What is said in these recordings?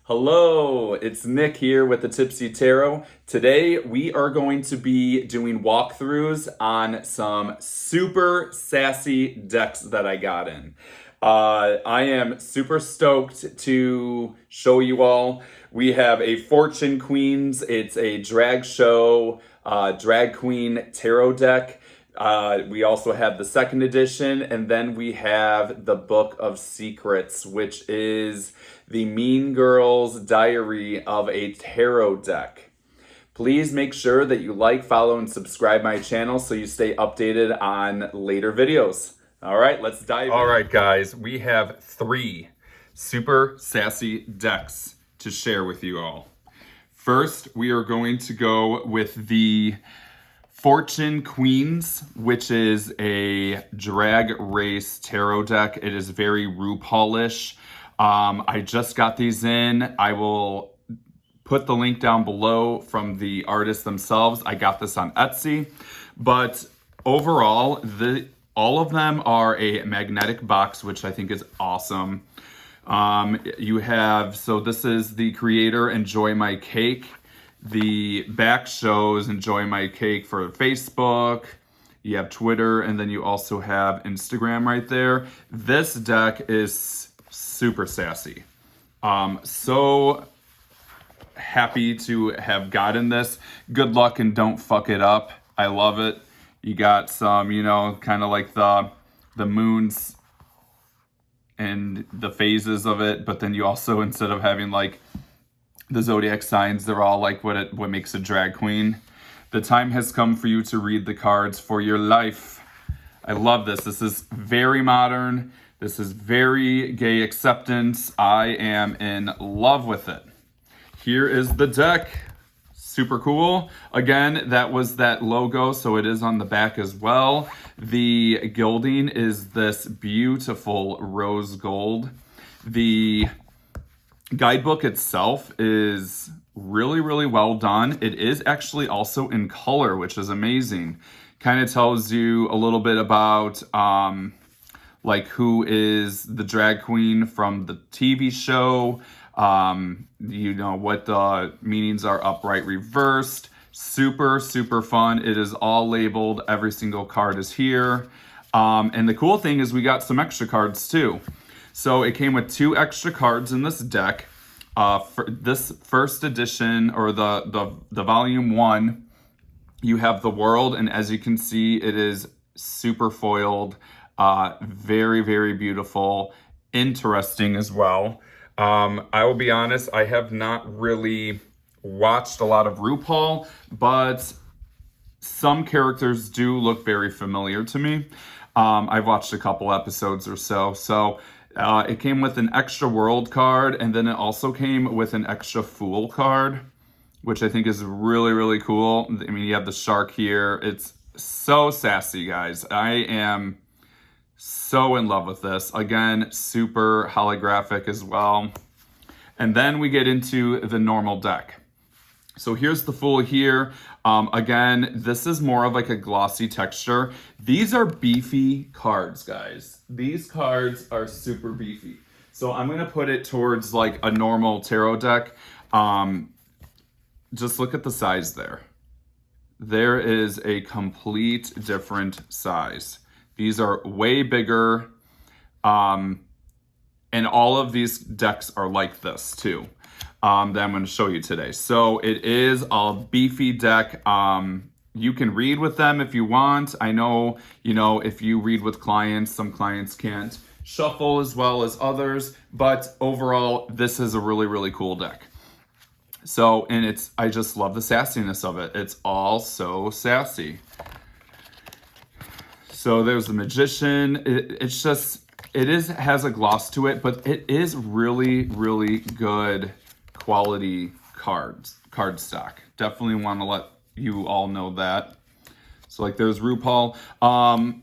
Hello, it's Nick here with the Tipsy Tarot. Today we are going to be doing walkthroughs on some super sassy decks that I got in. I am super stoked to show you all. We have a Fortune Queens, it's a drag show, drag queen tarot deck. We also have the second edition, and then we have the Book of Secrets, which is the Mean Girls Diary of a Tarot deck. Please make sure that you like, follow, and subscribe my channel so you stay updated on later videos. All right, let's dive in. All right, guys, we have 3 super sassy decks to share with you all. First, we are going to go with the Fortune Queens, which is a drag race tarot deck. It is very RuPaul-ish. I just got these in. I will put the link down below from the artists themselves. I got this on Etsy, but overall, all of them are a magnetic box, which I think is awesome. So this is the creator, enjoymycake. The back shows enjoymycake for Facebook. You have Twitter, and then you also have Instagram right there. This deck is super sassy. So happy to have gotten this. Good luck and don't fuck it up. I love it. You got some, kind of like the moons and the phases of it, but then you also, instead of having like the zodiac signs, they're all like what makes a drag queen. The time has come for you to read the cards for your life. I love this. This is very modern. This is very gay acceptance. I am in love with it. Here is the deck. Super cool. Again, that was that logo, so it is on the back as well. The gilding is this beautiful rose gold. The guidebook itself is really, really well done. It is actually also in color, which is amazing. Kind of tells you a little bit about like who is the drag queen from the TV show, what the meanings are upright, reversed. Super, super fun. It is all labeled. Every single card is here. And the cool thing is we got some extra cards too. So it came with 2 extra cards in this deck. For this first edition, or the volume 1, you have the world, and as you can see, it is super foiled. Very, very beautiful, interesting as well. I will be honest, I have not really watched a lot of RuPaul, but some characters do look very familiar to me. I've watched a couple episodes or so. It came with an extra world card, and then it also came with an extra fool card, which I think is really, really cool. I mean, you have the shark here. It's so sassy, guys. I am so in love with this. Again, super holographic as well. And then we get into the normal deck. So here's the Fool here. Again, this is more of like a glossy texture. These are beefy cards, guys. These cards are super beefy. So I'm gonna put it towards like a normal tarot deck. Just look at the size there. There is a complete different size. These are way bigger. And all of these decks are like this too. That I'm going to show you today. So it is a beefy deck. You can read with them if you want. I know, if you read with clients, some clients can't shuffle as well as others, but overall, this is a really, really cool deck. So, and I just love the sassiness of it. It's all so sassy. So there's the Magician. It has a gloss to it, but it is really, really good quality card stock. Definitely want to let you all know that. So like there's RuPaul.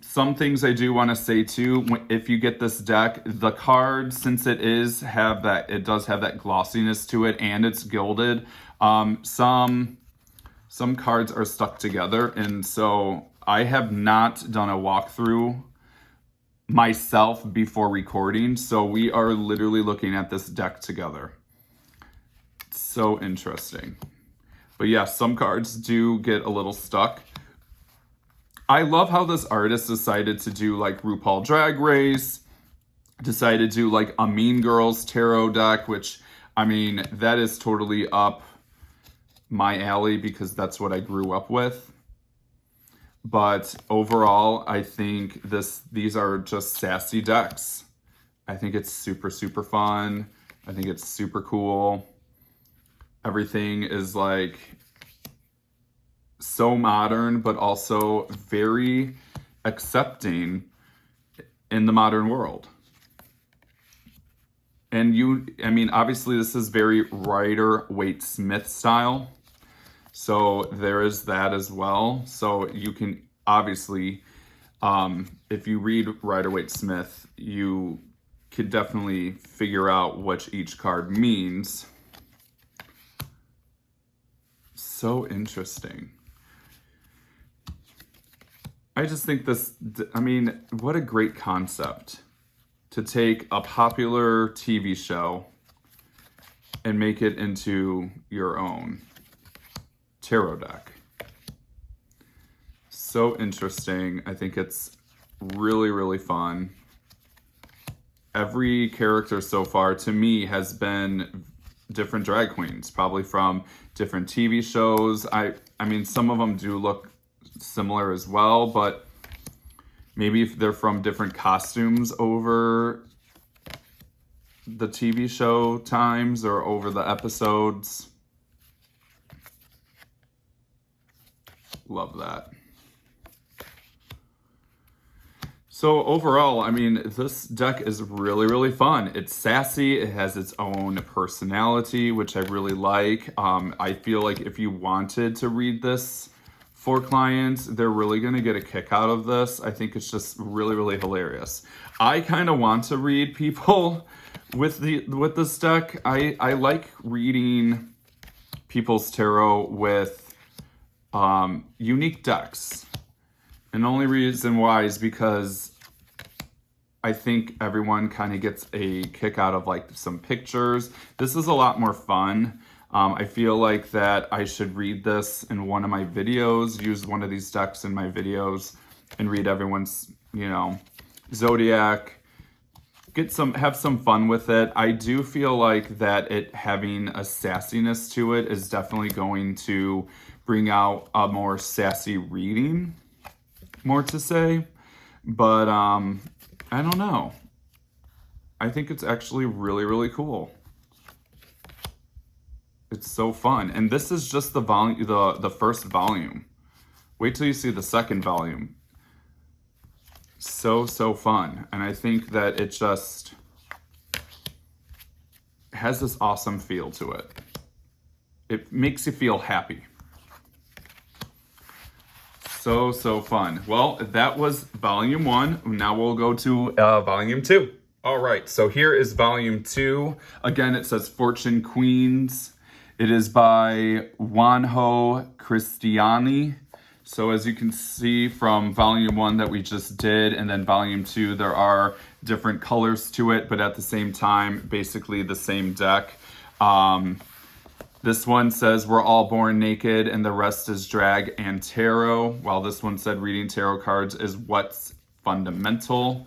Some things I do want to say too, if you get this deck, the cards, since it does have that glossiness to it and it's gilded, some cards are stuck together, and so I have not done a walkthrough myself before recording, so we are literally looking at this deck together. So interesting. But yeah, some cards do get a little stuck. I love how this artist decided to do like RuPaul Drag Race, decided to do like a Mean Girls tarot deck, which, I mean, that is totally up my alley because that's what I grew up with. But overall, I think these are just sassy decks. I think it's super, super fun. I think it's super cool. Everything is like so modern, but also very accepting in the modern world. And I mean, obviously this is very Rider-Waite-Smith style. So there is that as well. So you can obviously, if you read Rider-Waite-Smith, you could definitely figure out what each card means. So interesting. I just think I mean, what a great concept to take a popular TV show and make it into your own tarot deck. So interesting. I think it's really, really fun. Every character so far to me has been different drag queens, probably from different TV shows. I mean, some of them do look similar as well, but maybe if they're from different costumes over the TV show times or over the episodes. Love that. So overall, I mean, this deck is really, really fun. It's sassy. It has its own personality, which I really like. I feel like if you wanted to read this for clients, they're really going to get a kick out of this. I think it's just really, really hilarious. I kind of want to read people with this deck. I like reading people's tarot with unique decks. And the only reason why is because I think everyone kind of gets a kick out of like some pictures. This is a lot more fun. I feel like that I should read this in one of my videos, use one of these decks in my videos and read everyone's, you know, zodiac, have some fun with it. I do feel like that it having a sassiness to it is definitely going to bring out a more sassy reading, more to say, but I don't know. I think it's actually really, really cool. It's so fun. And this is just the volume, the first volume. Wait till you see the second volume. So fun. And I think that it just has this awesome feel to it. It makes you feel happy. So fun. Well, that was volume 1. Now we'll go to volume 2. All right, so here is volume 2. Again, it says Fortune Queens. It is by Juanijo Cristiani. So as you can see from volume 1 that we just did, and then volume 2, there are different colors to it, but at the same time, basically the same deck. This one says we're all born naked and the rest is drag and tarot, while this one said reading tarot cards is what's fundamental.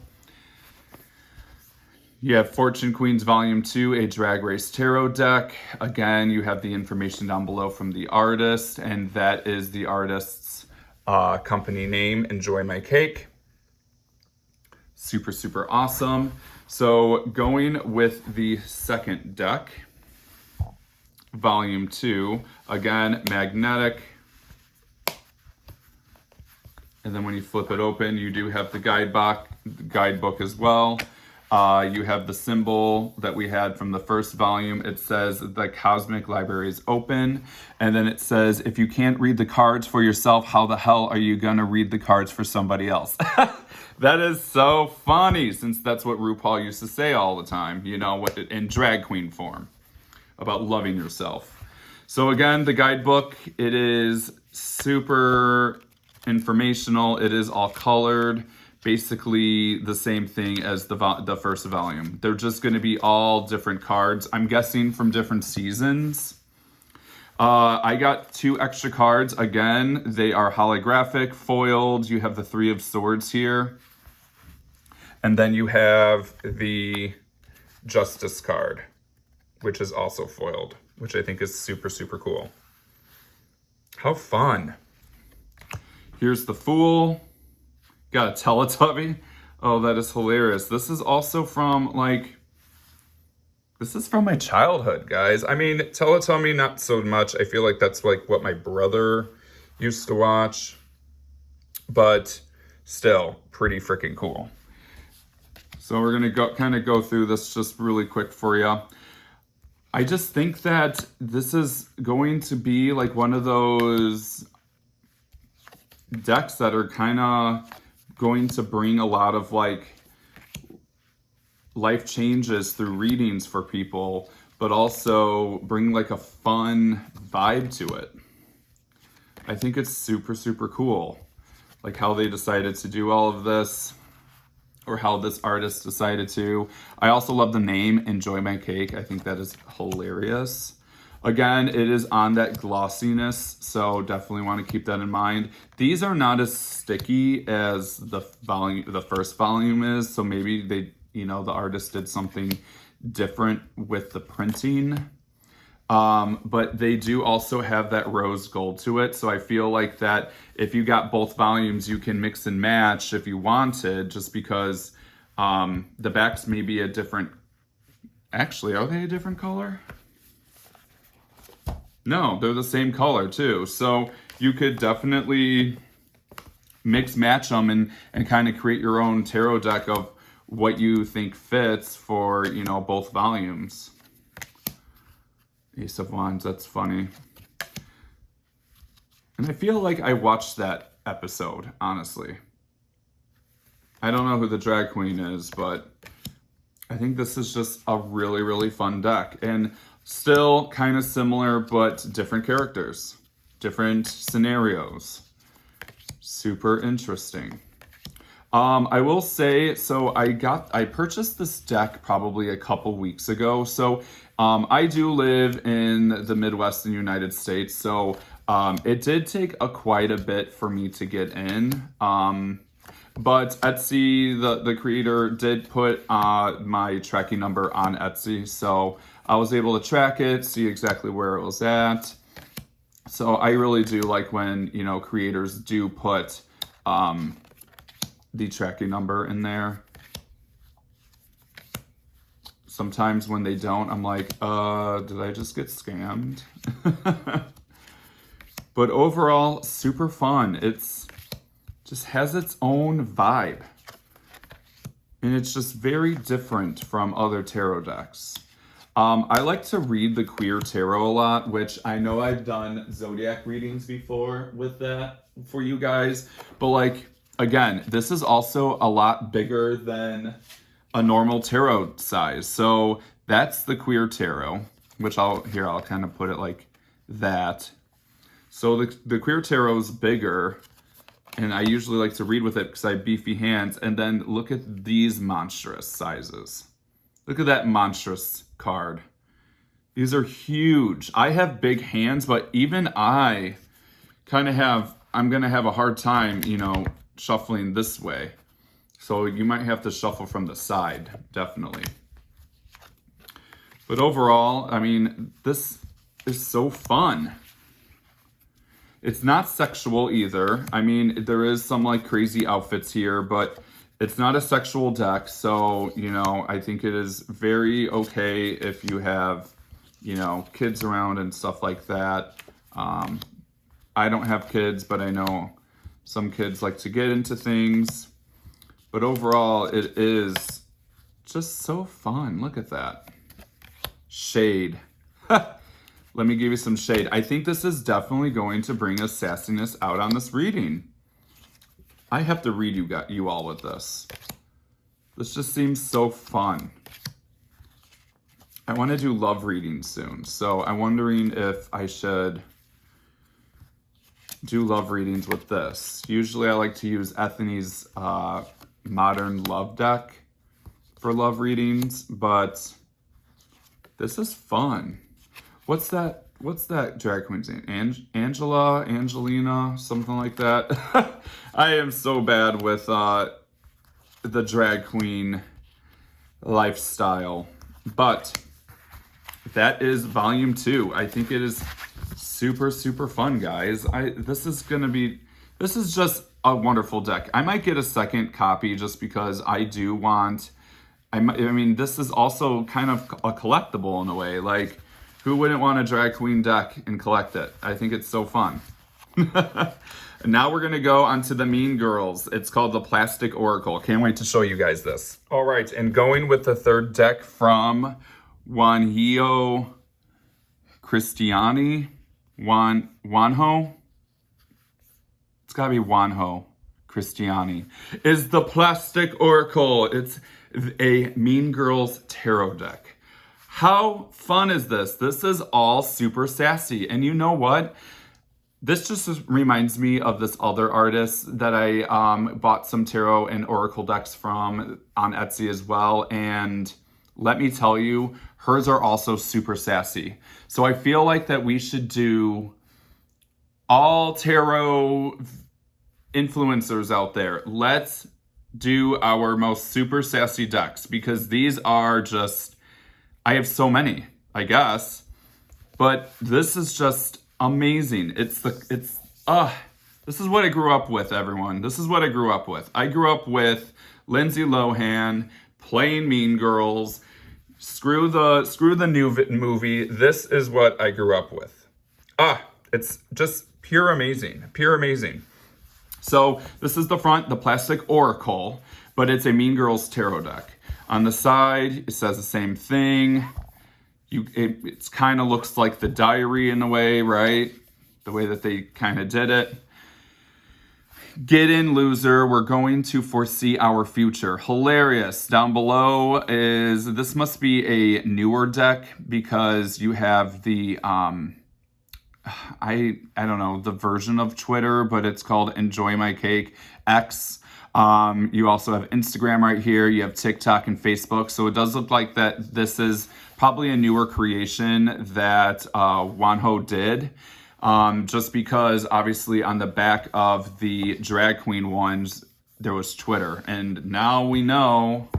You have Fortune Queens Volume 2, a Drag Race tarot deck. Again, you have the information down below from the artist, and that is the artist's company name, enjoymycake. Super awesome. So going with the second deck, Volume 2, again, magnetic. And then when you flip it open, you do have the guidebook as well. You have the symbol that we had from the first volume. It says the Cosmic Library is open. And then it says, if you can't read the cards for yourself, how the hell are you gonna read the cards for somebody else? That is so funny, since that's what RuPaul used to say all the time, you know, in drag queen form, about loving yourself. So again, the guidebook, it is super informational. It is all colored, basically the same thing as the first volume. They're just going to be all different cards. I'm guessing from different seasons. I got 2 extra cards. Again, they are holographic, foiled. You have the 3 of Swords here. And then you have the Justice card, which is also foiled, which I think is super, super cool. How fun. Here's the Fool. Got a Teletubby. Oh, that is hilarious. This is also from, like, this is from my childhood, guys. I mean, Teletubby, not so much. I feel like that's, like, what my brother used to watch. But still, pretty freaking cool. So we're going to kind of go through this just really quick for you. I just think that this is going to be, like, one of those decks that are kind of going to bring a lot of, like, life changes through readings for people, but also bring, like, a fun vibe to it. I think it's super, super cool, like, how they decided to do all of this, or how this artist decided to. I also love the name Enjoy My Cake. I think that is hilarious. Again, it is on that glossiness, so definitely want to keep that in mind. These are not as sticky as the first volume is, so maybe they, you know, the artist did something different with the printing. But they do also have that rose gold to it, so I feel like that if you got both volumes, you can mix and match if you wanted, just because the backs may be a different... Actually, are they a different color? No, they're the same color too. So you could definitely mix match them and kind of create your own tarot deck of what you think fits for, you know, both volumes. Ace of Wands, that's funny. And I feel like I watched that episode, honestly. I don't know who the drag queen is, but I think this is just a really, really fun deck. And still kind of similar, but different characters, different scenarios. Super interesting. I will say, so I purchased this deck probably a couple weeks ago. So I do live in the Midwestern United States, so it did take quite a bit for me to get in. But Etsy, the creator, did put my tracking number on Etsy, so I was able to track it, see exactly where it was at. So I really do like when, you know, creators do put the tracking number in there. Sometimes when they don't, I'm like, did I just get scammed? But overall, super fun. It's just has its own vibe. And it's just very different from other tarot decks. I like to read the Queer Tarot a lot, which I know I've done zodiac readings before with that for you guys. But like, again, this is also a lot bigger than a normal tarot size. So that's the Queer Tarot, which I'll kind of put it like that. So the Queer Tarot is bigger, and I usually like to read with it because I have beefy hands. And then look at these monstrous sizes. Look at that monstrous card. These are huge. I have big hands, but even I kind of I'm going to have a hard time, you know, shuffling this way. So you might have to shuffle from the side, definitely. But overall, I mean, this is so fun. It's not sexual either. I mean, there is some like crazy outfits here, but it's not a sexual deck. So, you know, I think it is very okay if you have, you know, kids around and stuff like that. I don't have kids, but I know some kids like to get into things. But overall, it is just so fun. Look at that. Shade. Let me give you some shade. I think this is definitely going to bring a sassiness out on this reading. I have to read you all with this. This just seems so fun. I want to do love readings soon, so I'm wondering if I should do love readings with this. Usually I like to use Ethany's modern love deck for love readings, but this is fun. What's that drag queen's name? Angelina, something like that. I am so bad with the drag queen lifestyle. But that is volume 2. I think it is super, super fun, guys. This is just a wonderful deck. I might get a second copy just because I do want, I mean, this is also kind of a collectible in a way. Like, who wouldn't want a drag queen deck and collect it? I think it's so fun. And now we're gonna go onto the Mean Girls. It's called the Plastic Oracle. Can't wait to show you guys this. All right, and going with the third deck from Juanijo Cristiani. Juanjo? It's gotta be Juanijo Cristiani. Is the Plastic Oracle. It's a Mean Girls tarot deck. How fun is this? This is all super sassy. And you know what? This just reminds me of this other artist that I bought some tarot and oracle decks from on Etsy as well. And let me tell you, hers are also super sassy. So I feel like that we should do all tarot influencers out there. Let's do our most super sassy decks because these are just, I have so many, I guess. But this is just amazing. This is what I grew up with, everyone. This is what I grew up with. I grew up with Lindsay Lohan playing Mean Girls. Screw the new movie. This is what I grew up with. It's just pure amazing. Pure amazing. So this is the front, the Plastic Oracle, but it's a Mean Girls tarot deck. On the side, it says the same thing. It kind of looks like the diary in a way, right? The way that they kind of did it. Get in, loser. We're going to foresee our future. Hilarious. Down below this must be a newer deck because you have the, I don't know, the version of Twitter, but it's called Enjoy My Cake X. You also have Instagram right here. You have TikTok and Facebook. So it does look like that this is probably a newer creation that Juanjo did. Just because obviously on the back of the drag queen ones, there was Twitter. And now we know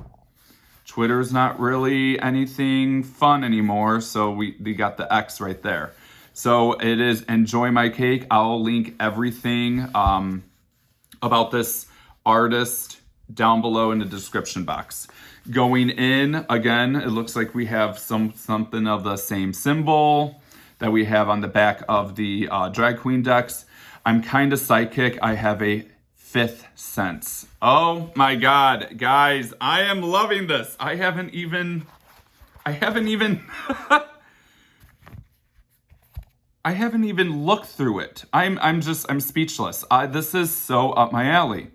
Twitter's not really anything fun anymore. So we got the X right there. So it is Enjoy My Cake. I'll link everything about this artist down below in the description box. Going in, again, it looks like we have something of the same symbol that we have on the back of the drag queen decks. I'm kind of psychic. I have a 5th sense. Oh my God, guys, I am loving this. I haven't even I haven't even looked through it. I'm speechless. This is so up my alley.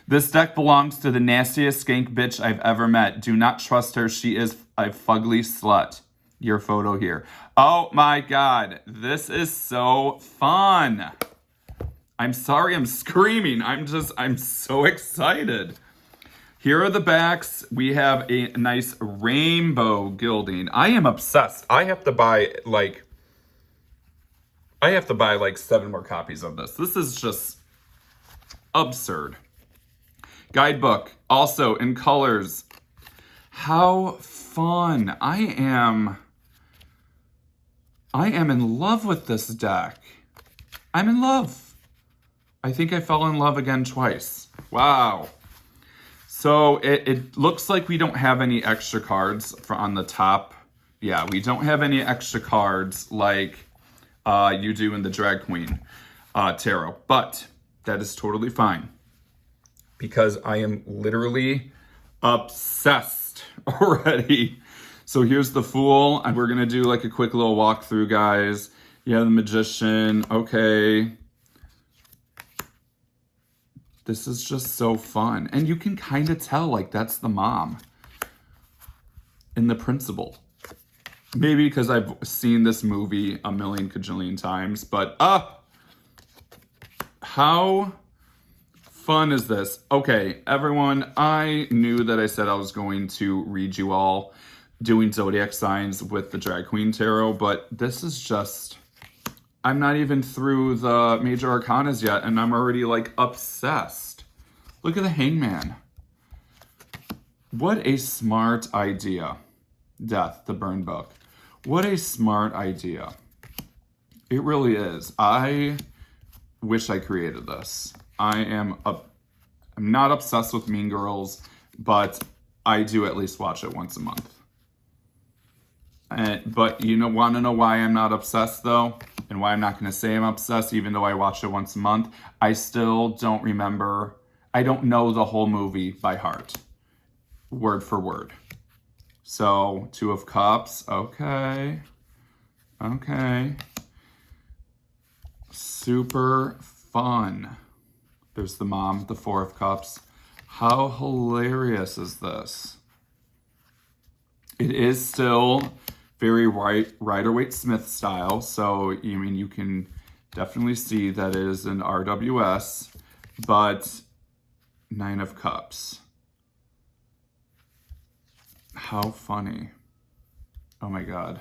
This deck belongs to the nastiest skank bitch I've ever met. Do not trust her. She is a fugly slut. Your photo here. Oh my God. This is so fun. I'm sorry I'm screaming. I'm so excited. Here are the backs. We have a nice rainbow gilding. I am obsessed. I have to buy like 7 more copies of this. This is just absurd. Guidebook, also in colors. How fun. I am in love with this deck. I'm in love. I think I fell in love again twice. Wow. So it looks like we don't have any extra cards on the top. Yeah, we don't have any extra cards like you do in the Drag Queen tarot. But that is totally fine. Because I am literally obsessed already. So here's the Fool, and we're gonna do like a quick little walkthrough, guys. You have the Magician, okay. This is just so fun. And you can kind of tell like that's the mom in the principal. Maybe because I've seen this movie a million cajillion times, but how fun is this? Okay, everyone, I knew that I said I was going to read you all doing zodiac signs with the Drag Queen Tarot, but this is just, I'm not even through the major arcanas yet, and I'm already like obsessed. Look at the Hangman. What a smart idea. Death, the burn book. What a smart idea. It really is. I wish I created this. I'm not obsessed with Mean Girls, but I do at least watch it once a month. But you want to know why I'm not obsessed though? And why I'm not going to say I'm obsessed even though I watch it once a month? I still don't remember. I don't know the whole movie by heart. Word for word. So, Two of Cups. Okay. Okay. Super fun. There's the mom, the Four of Cups. How hilarious is this? It is still very Rider-Waite-Smith style, so you can definitely see that it is an RWS, but Nine of Cups. How funny. Oh my God.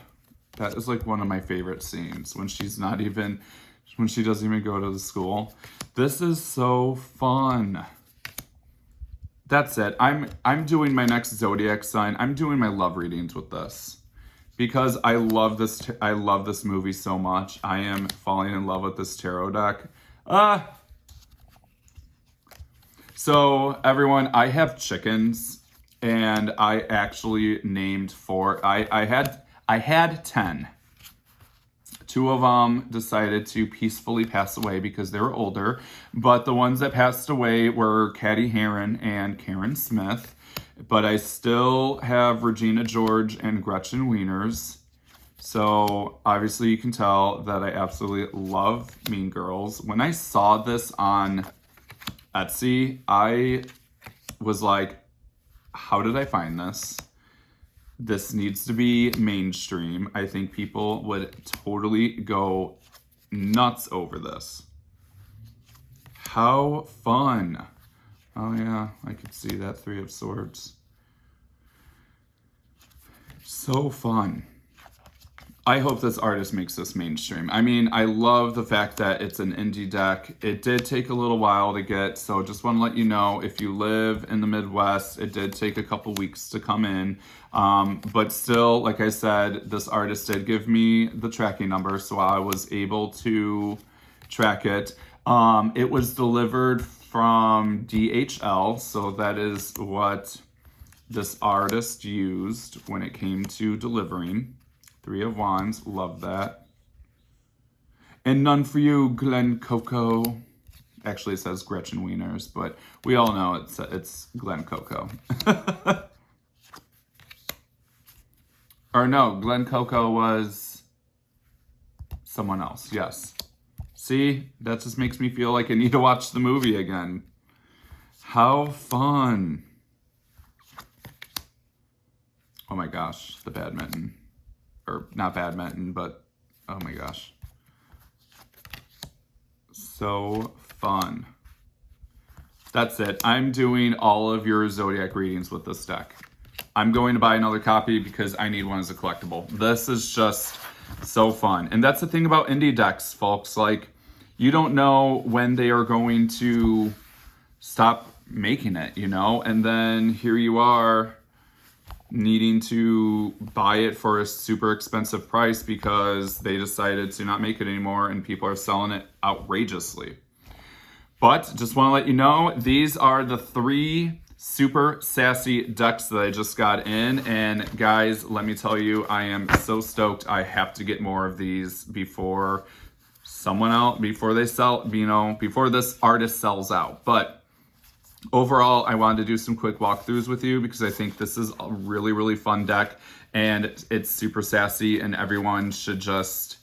That is like one of my favorite scenes when she doesn't even go to the school. This is so fun. That's it. I'm doing my next zodiac sign. I'm doing my love readings with this because I love this movie so much. I am falling in love with this tarot deck. So everyone, I have chickens and I actually named 4. I had 10. 2 of them decided to peacefully pass away because they were older, but the ones that passed away were Caddy Heron and Karen Smith, but I still have Regina George and Gretchen Wieners. So obviously you can tell that I absolutely love Mean Girls. When I saw this on Etsy, I was like, how did I find this? This needs to be mainstream. I think people would totally go nuts over this. How fun. Oh yeah, I could see that 3 of Swords. So fun. I hope this artist makes this mainstream. I mean, I love the fact that it's an indie deck. It did take a little while to get, so just want to let you know, if you live in the Midwest, it did take a couple weeks to come in. But still, like I said, this artist did give me the tracking number, so I was able to track it. It was delivered from DHL, so that is what this artist used when it came to delivering. 3 of Wands, love that. And none for you, Glen Coco. Actually, it says Gretchen Wieners, but we all know it's Glen Coco. Or no, Glen Coco was someone else, yes. See, that just makes me feel like I need to watch the movie again. How fun. Oh my gosh, the badminton. Or not badminton, but oh my gosh. So fun. That's it. I'm doing all of your zodiac readings with this deck. I'm going to buy another copy because I need one as a collectible. This is just so fun. And that's the thing about indie decks, folks. Like, you don't know when they are going to stop making it, And then here you are needing to buy it for a super expensive price because they decided to not make it anymore and people are selling it outrageously. But just want to let you know, these are the 3 super sassy decks that I just got in. And guys, let me tell you, I am so stoked. I have to get more of these before before this artist sells out. But overall, I wanted to do some quick walkthroughs with you because I think this is a really, really fun deck and it's super sassy and everyone should just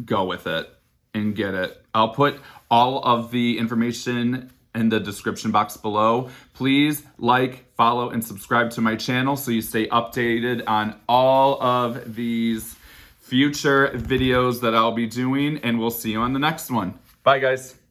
go with it and get it. I'll put all of the information in the description box below. Please like, follow, and subscribe to my channel so you stay updated on all of these future videos that I'll be doing, and we'll see you on the next one. Bye, guys.